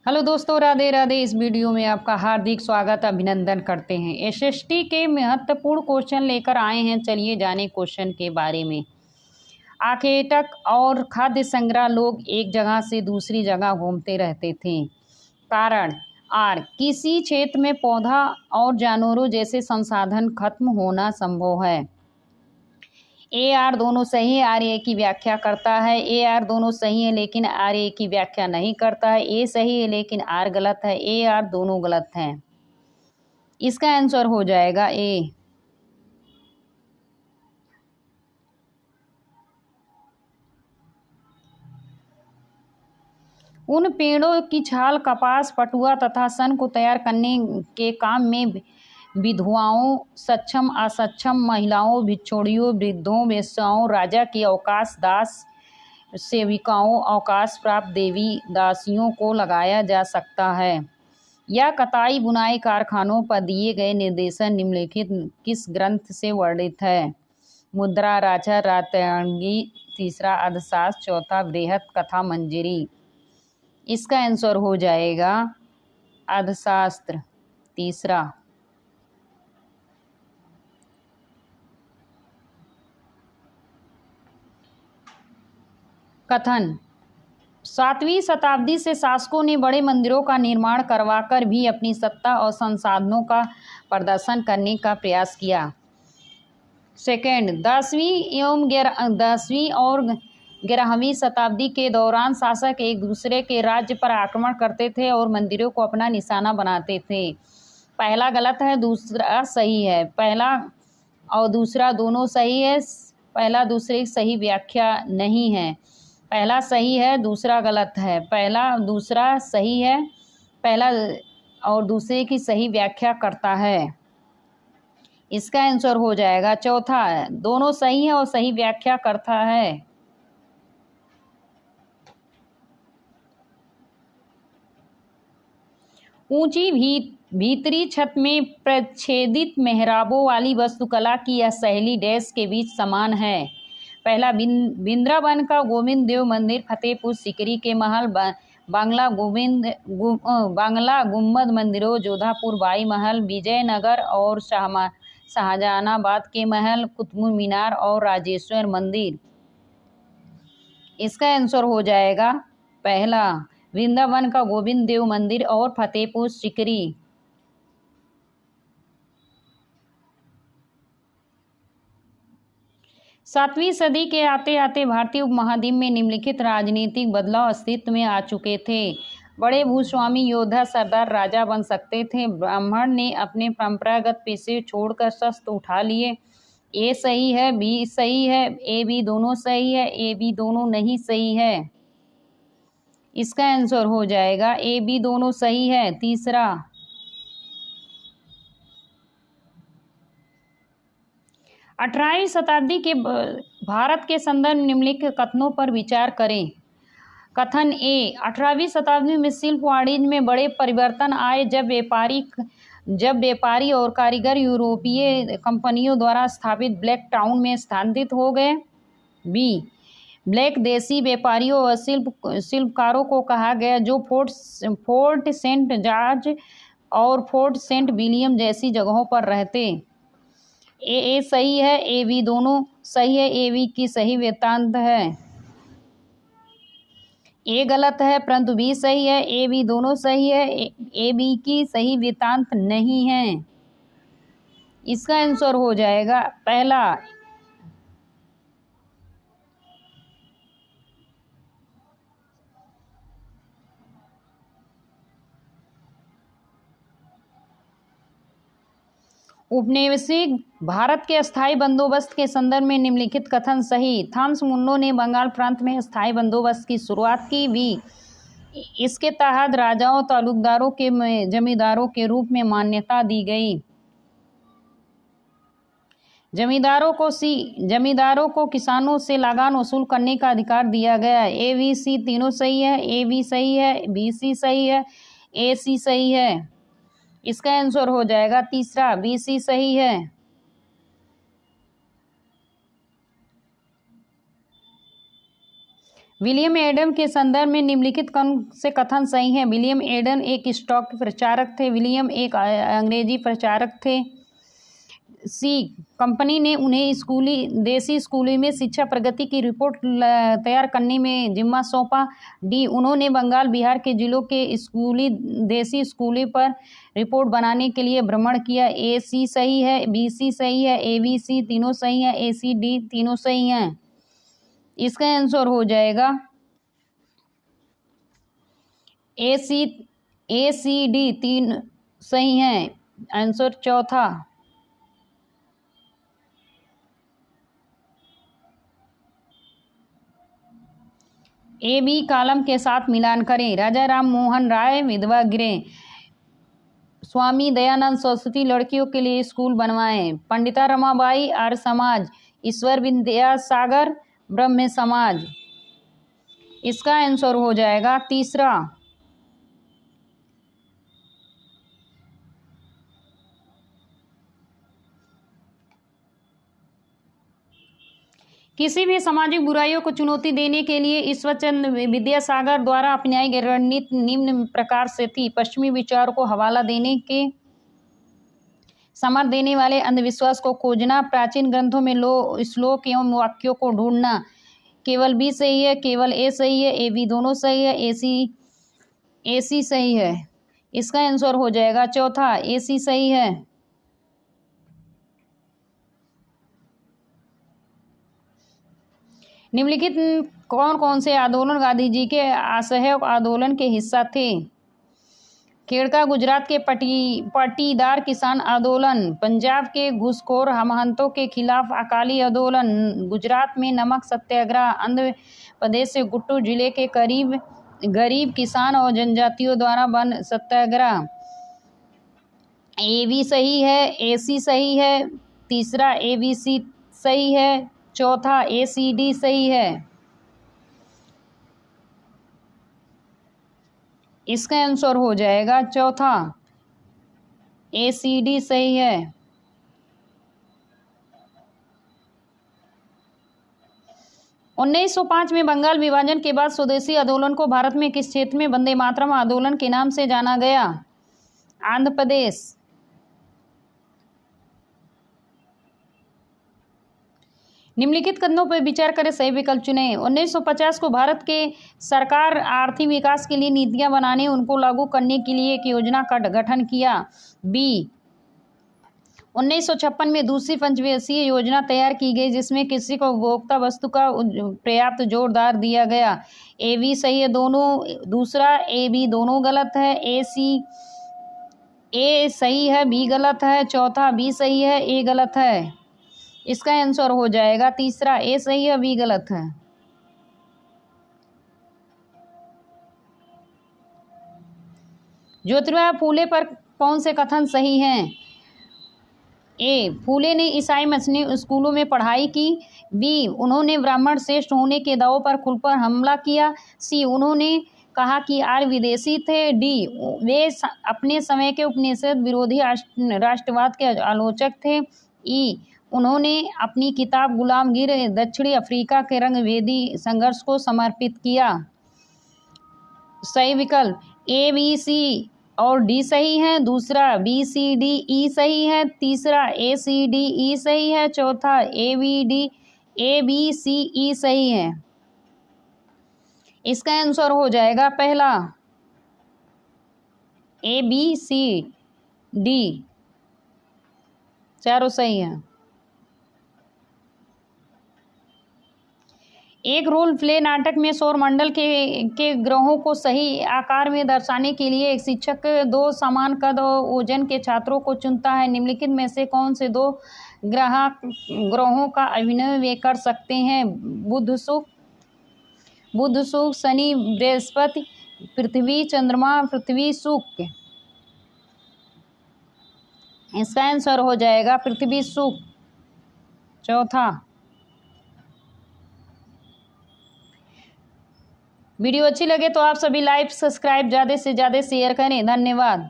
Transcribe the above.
Hello दोस्तों, राधे राधे। इस video में आपका हार्दिक स्वागत अभिनंदन करते हैं। एसएसटी के महत्वपूर्ण क्वेश्चन लेकर आए हैं। चलिए जाने क्वेश्चन के बारे में। आखेटक और खाद्य संग्रह लोग एक जगह से दूसरी जगह घूमते रहते थे। कारण आर किसी क्षेत्र में पौधा और जानवरों जैसे संसाधन खत्म होना संभव है। ए आर दोनों सही है, आर ए की व्याख्या करता है। ए आर दोनों सही है लेकिन आर ए की व्याख्या नहीं करता है। ए सही है लेकिन आर गलत है। ए आर दोनों गलत हैं। इसका आंसर हो जाएगा ए। उन पेड़ों की छाल कपास, पटुआ तथा सन को तैयार करने के काम में विधवाओं, सक्षम असक्षम महिलाओं, भिक्षुणियों, वृद्धों, वेश्याओं, राजा के अवकाश दास सेविकाओं, अवकाश प्राप्त देवी दासियों को लगाया जा सकता है। यह कताई बुनाई कारखानों पर दिए गए निर्देशन निम्नलिखित किस ग्रंथ से वर्णित है? मुद्रा राजा रात्यांगी, तीसरा अर्थशास्त्र, चौथा बृहत कथा मंजरी। इसका आंसर हो जाएगा अर्थशास्त्र, तीसरा। कथन 7वीं शताब्दी से शासकों ने बड़े मंदिरों का निर्माण करवाकर भी अपनी सत्ता और संसाधनों का प्रदर्शन करने का प्रयास किया। सेकेंड, 10वीं और 11वीं शताब्दी के दौरान शासक एक दूसरे के राज्य पर आक्रमण करते थे और मंदिरों को अपना निशाना बनाते थे। पहला गलत है, दूसरा सही है। पहला और दूसरा दोनों सही है। पहला दूसरे की सही व्याख्या नहीं है। पहला सही है, दूसरा गलत है। पहला दूसरा सही है, पहला और दूसरे की सही व्याख्या करता है। इसका आंसर हो जाएगा चौथा, दोनों सही है और सही व्याख्या करता है। ऊंची भीतरी छत में प्रच्छेदित मेहराबों वाली वास्तुकला की यह शैली डैश के बीच समान है। पहला, बिंद्रावन का गोविंद देव मंदिर, फतेहपुर सीकरी के महल, बांग्ला गुम्बद मंदिरों, जोधापुर बाई महल, विजयनगर और शाहजहानाबाद के महल, कुतुब मीनार और राजेश्वर मंदिर। इसका आंसर हो जाएगा पहला, वृंदावन का गोविंद देव मंदिर और फतेहपुर सीकरी। सातवीं सदी के आते आते भारतीय उपमहाद्वीप में निम्नलिखित राजनीतिक बदलाव अस्तित्व में आ चुके थे। बड़े भूस्वामी, योद्धा, सरदार, राजा बन सकते थे। ब्राह्मण ने अपने परंपरागत पेशे छोड़कर शस्त्र उठा लिए। ए सही है, बी सही है, ए बी दोनों सही है, ए बी दोनों नहीं सही है। इसका आंसर हो जाएगा ए बी दोनों सही है, तीसरा। 18वीं शताब्दी के भारत के संदर्भ निम्नलिखित कथनों पर विचार करें। कथन ए, 18वीं शताब्दी में शिल्प वाणिज्य में बड़े परिवर्तन आए जब व्यापारी और कारीगर यूरोपीय कंपनियों द्वारा स्थापित ब्लैक टाउन में स्थानांतरित हो गए। बी, ब्लैक देसी व्यापारियों और शिल्पकारों को कहा गया जो फोर्ट सेंट जॉर्ज और फोर्ट सेंट विलियम जैसी जगहों पर रहते। ए सही है, ए बी दोनों सही है, ए बी की सही वेदांत है। ए गलत है परंतु बी सही है, ए बी दोनों सही है, ए बी की सही वेदांत नहीं है। इसका आंसर हो जाएगा पहला। उपनिवेशिक भारत के स्थायी बंदोबस्त के संदर्भ में निम्नलिखित कथन सही। थॉमस मुन्नो ने बंगाल प्रांत में स्थायी बंदोबस्त की शुरुआत की। भी इसके तहत राजाओं, तालुकदारों के जमींदारों के रूप में मान्यता दी गई। जमींदारों को किसानों से लगान वसूल करने का अधिकार दिया गया। ए बी सी तीनों सही है, ए बी सही है, बी सी सही है, ए सी सही है। इसका आंसर हो जाएगा तीसरा, बी सी सही है। विलियम एडम के संदर्भ में निम्नलिखित कौन से कथन सही हैं? विलियम एडम एक स्टॉक के प्रचारक थे। विलियम एक अंग्रेजी प्रचारक थे। सी, कंपनी ने उन्हें देसी स्कूलों में शिक्षा प्रगति की रिपोर्ट तैयार करने में जिम्मा सौंपा। डी, उन्होंने बंगाल बिहार के जिलों के देसी स्कूलों पर रिपोर्ट बनाने के लिए भ्रमण किया। ए सी सही है, बी सी सही है, ए बी सी तीनों सही है, ए सी डी तीनों सही हैं। इसका आंसर हो जाएगा ए सी डी तीन सही हैं। आंसर चौथा। ए बी कॉलम के साथ मिलान करें। राजा राम मोहन राय विधवा गृह, स्वामी दयानंद सरस्वती लड़कियों के लिए स्कूल बनवाएं, पंडिता रमाबाई आर्य समाज, ईश्वर विद्यासागर ब्रह्म समाज। इसका आंसर हो जाएगा तीसरा। किसी भी सामाजिक बुराइयों को चुनौती देने के लिए ईश्वरचंद्र विद्यासागर द्वारा अपनाई गई रणनीति निम्न प्रकार से थी। पश्चिमी विचारों को हवाला देने के समर्थ देने वाले अंधविश्वास को खोजना, प्राचीन ग्रंथों में श्लोक एवं वाक्यों को ढूंढना। केवल बी सही है, केवल ए सही है, ए बी दोनों सही है, ए सी सही है। इसका आंसर हो जाएगा चौथा, ए सी सही है। निम्नलिखित कौन कौन से आंदोलन गांधी जी के असहयोग आंदोलन के हिस्सा थे? खेड़का गुजरात के पाटीदार किसान आंदोलन, पंजाब के घूसखोर महंतों के खिलाफ अकाली आंदोलन, गुजरात में नमक सत्याग्रह, आंध्र प्रदेश से गुट्टू जिले के गरीब किसान और जनजातियों द्वारा वन सत्याग्रह। ए बी सही है, ए सी सही है, तीसरा ए बी सी सही है, चौथा ए सी डी सही है। इसका आंसर हो जाएगा चौथा, ए सी डी सही है। 1905 में बंगाल विभाजन के बाद स्वदेशी आंदोलन को भारत में किस क्षेत्र में वंदे मातरम आंदोलन के नाम से जाना गया? आंध्र प्रदेश। निम्नलिखित कदमों पर विचार करें, सही विकल्प चुनें। 1950 को भारत के सरकार आर्थिक विकास के लिए नीतियां बनाने, उनको लागू करने के लिए एक योजना का गठन किया। बी, 1956 में दूसरी पंचवर्षीय योजना तैयार की गई जिसमें कृषि को उपभोक्ता वस्तु का पर्याप्त जोरदार दिया गया। ए बी सही है दोनों, दूसरा ए बी दोनों गलत है, ए सही है, बी गलत है, चौथा बी सही है, ए गलत है। इसका आंसर हो जाएगा तीसरा, ए सही है, बी गलत है। ज्योतिबा फूले पर कौन से कथन सही हैं? ए, फूले ने ईसाई मिशनरी स्कूलों में पढ़ाई की। बी, उन्होंने ब्राह्मण श्रेष्ठ होने के दावों पर खुलकर हमला किया। सी, उन्होंने कहा कि आर्य विदेशी थे। डी, वे अपने समय के उपनिषद विरोधी राष्ट्रवाद के आलोचक थे। ई, उन्होंने अपनी किताब गुलामगिर दक्षिणी अफ्रीका के रंगभेदी संघर्ष को समर्पित किया। सही विकल्प ए बी सी और डी सही है, दूसरा बी सी डी ई सही है, तीसरा ए सी डी ई सही है, चौथा ए बी सी ई सही है। इसका आंसर हो जाएगा पहला, ए बी सी डी चारों सही है। एक रोल प्ले नाटक में सौरमंडल के ग्रहों को सही आकार में दर्शाने के लिए एक शिक्षक 2 समान कद और ओजन के छात्रों को चुनता है। निम्नलिखित में से कौन से 2 ग्रहों का अभिनय वे कर सकते हैं? बुध शुक्र, शनि बृहस्पति, पृथ्वी चंद्रमा, पृथ्वी शुक्र। इसका आंसर हो जाएगा पृथ्वी शुक्र, चौथा। वीडियो अच्छी लगे तो आप सभी लाइक सब्सक्राइब ज़्यादा से ज़्यादा शेयर करें। धन्यवाद।